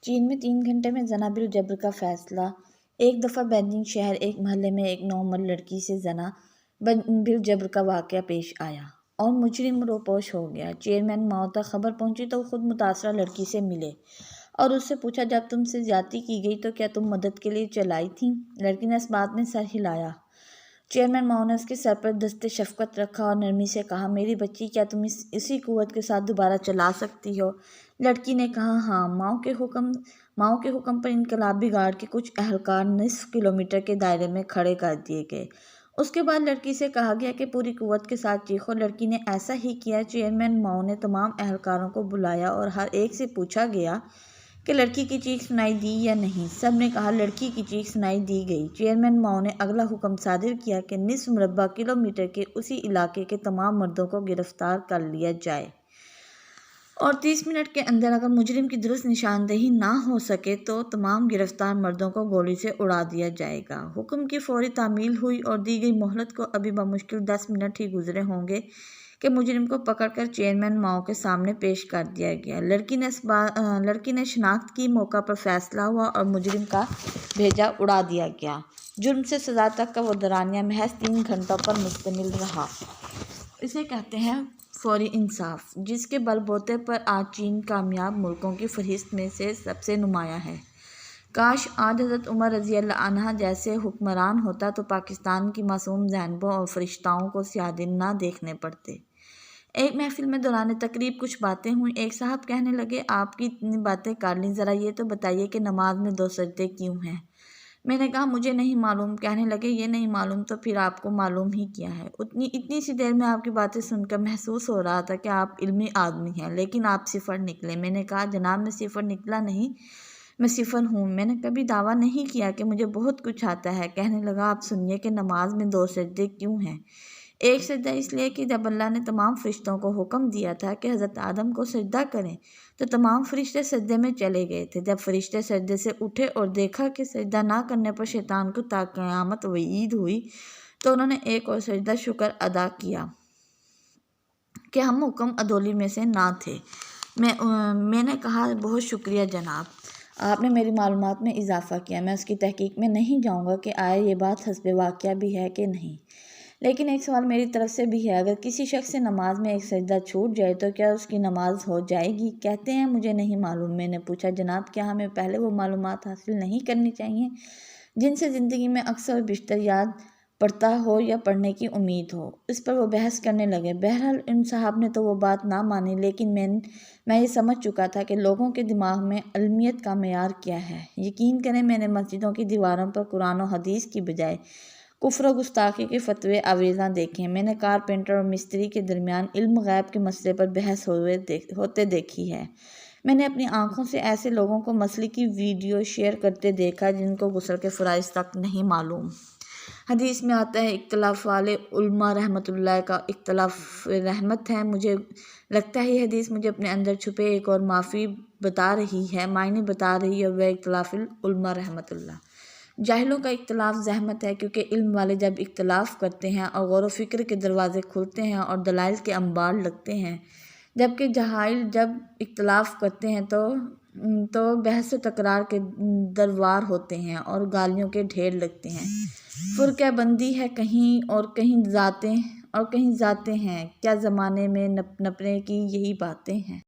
چین میں 3 گھنٹے میں زنا بالجبر کا فیصلہ۔ ایک دفعہ بیجنگ شہر ایک محلے میں ایک 9 عمر لڑکی سے زنا بالجبر کا واقعہ پیش آیا اور مجرم روپوش ہو گیا۔ چیئرمین ماؤ تک خبر پہنچی تو وہ خود متاثرہ لڑکی سے ملے اور اس سے پوچھا، جب تم سے زیادتی کی گئی تو کیا تم مدد کے لیے چلائی تھیں؟ لڑکی نے اس بات میں سر ہلایا۔ چیئرمین ماؤ نے اس کے سر پر دست شفقت رکھا اور نرمی سے کہا، میری بچی، کیا تم اسی قوت کے ساتھ دوبارہ چلا سکتی ہو؟ لڑکی نے کہا، ہاں۔ ماؤ کے حکم پر انقلابی گارڈ کے کچھ اہلکار نصف کلومیٹر کے دائرے میں کھڑے کر دیے گئے۔ اس کے بعد لڑکی سے کہا گیا کہ پوری قوت کے ساتھ چیخو۔ لڑکی نے ایسا ہی کیا۔ چیئرمین ماؤ نے تمام اہلکاروں کو بلایا اور ہر ایک سے پوچھا گیا کہ لڑکی کی چیخ سنائی دی یا نہیں۔ سب نے کہا لڑکی کی چیخ سنائی دی گئی۔ چیئرمین ماؤ نے اگلا حکم صادر کیا کہ نصف مربع کلومیٹر کے اسی علاقے کے تمام مردوں کو گرفتار کر لیا جائے اور 30 منٹ کے اندر اگر مجرم کی درست نشاندہی نہ ہو سکے تو تمام گرفتار مردوں کو گولی سے اڑا دیا جائے گا۔ حکم کی فوری تعمیل ہوئی اور دی گئی مہلت کو ابھی بمشکل 10 منٹ ہی گزرے ہوں گے کہ مجرم کو پکڑ کر چیئرمین ماؤ کے سامنے پیش کر دیا گیا۔ لڑکی نے شناخت کی، موقع پر فیصلہ ہوا اور مجرم کا بھیجا اڑا دیا گیا۔ جرم سے سزا تک کا وہ دورانیہ محض 3 گھنٹوں پر مشتمل رہا۔ اسے کہتے ہیں فوری انصاف، جس کے بل بوتے پر آج چین کامیاب ملکوں کی فہرست میں سے سب سے نمایاں ہے۔ کاش آج حضرت عمر رضی اللہ عنہ جیسے حکمران ہوتا تو پاکستان کی معصوم زینبوں اور فرشتاؤں کو سیاہ دن نہ دیکھنے پڑتے۔ ایک محفل میں دوران تقریب کچھ باتیں ہوئیں۔ ایک صاحب کہنے لگے، آپ کی اتنی باتیں کر لیں، ذرا یہ تو بتائیے کہ نماز میں 2 سجدے کیوں ہیں؟ میں نے کہا، مجھے نہیں معلوم۔ کہنے لگے، یہ نہیں معلوم تو پھر آپ کو معلوم ہی کیا ہے؟ اتنی سی دیر میں آپ کی باتیں سن کر محسوس ہو رہا تھا کہ آپ علمی آدمی ہیں، لیکن آپ صفر نکلے۔ میں نے کہا، جناب میں صفر نکلا نہیں، میں صفر ہوں۔ میں نے کبھی دعویٰ نہیں کیا کہ مجھے بہت کچھ آتا ہے۔ کہنے لگا، آپ سنیے کہ نماز میں 2 سجدے کیوں ہیں۔ ایک سجدہ اس لیے کہ جب اللہ نے تمام فرشتوں کو حکم دیا تھا کہ حضرت آدم کو سجدہ کریں تو تمام فرشتے سجدے میں چلے گئے تھے۔ جب فرشتے سجدے سے اٹھے اور دیکھا کہ سجدہ نہ کرنے پر شیطان کو تا قیامت وعید ہوئی تو انہوں نے ایک اور سجدہ شکر ادا کیا کہ ہم حکم عدولی میں سے نہ تھے۔ میں نے کہا، بہت شکریہ جناب، آپ نے میری معلومات میں اضافہ کیا۔ میں اس کی تحقیق میں نہیں جاؤں گا کہ آیا یہ بات حسب واقعہ بھی ہے کہ نہیں، لیکن ایک سوال میری طرف سے بھی ہے، اگر کسی شخص سے نماز میں ایک سجدہ چھوٹ جائے تو کیا اس کی نماز ہو جائے گی؟ کہتے ہیں، مجھے نہیں معلوم۔ میں نے پوچھا، جناب کیا ہمیں پہلے وہ معلومات حاصل نہیں کرنی چاہیے جن سے زندگی میں اکثر و بیشتر یاد پڑتا ہو یا پڑھنے کی امید ہو؟ اس پر وہ بحث کرنے لگے۔ بہرحال ان صاحب نے تو وہ بات نہ مانی، لیکن میں یہ سمجھ چکا تھا کہ لوگوں کے دماغ میں علمیت کا معیار کیا ہے۔ یقین کریں، میں نے مسجدوں کی دیواروں پر قرآن و حدیث کی بجائے کفر و گستاخی کے فتوے آویزاں دیکھے ہیں۔ میں نے کارپینٹر اور مستری کے درمیان علم غیب کے مسئلے پر بحث ہوتے دیکھی ہے۔ میں نے اپنی آنکھوں سے ایسے لوگوں کو مسئلے کی ویڈیو شیئر کرتے دیکھا جن کو غسل کے فرائض تک نہیں معلوم۔ حدیث میں آتا ہے، اختلاف والے علماء رحمۃ اللہ کا اختلاف رحمت ہے۔ مجھے لگتا ہے یہ حدیث مجھے اپنے اندر چھپے ایک اور معنی بتا رہی ہے اور وہ اختلاف علماء رحمۃ اللہ۔ جاہلوں کا اختلاف زحمت ہے، کیونکہ علم والے جب اختلاف کرتے ہیں اور غور و فکر کے دروازے کھلتے ہیں اور دلائل کے انبار لگتے ہیں، جبکہ جاہل جب اختلاف کرتے ہیں تو بحث و تکرار کے دروار ہوتے ہیں اور گالیوں کے ڈھیر لگتے ہیں۔ فرقہ بندی ہے کہیں اور کہیں ذاتیں ہیں، کیا زمانے میں نپنے کی یہی باتیں ہیں۔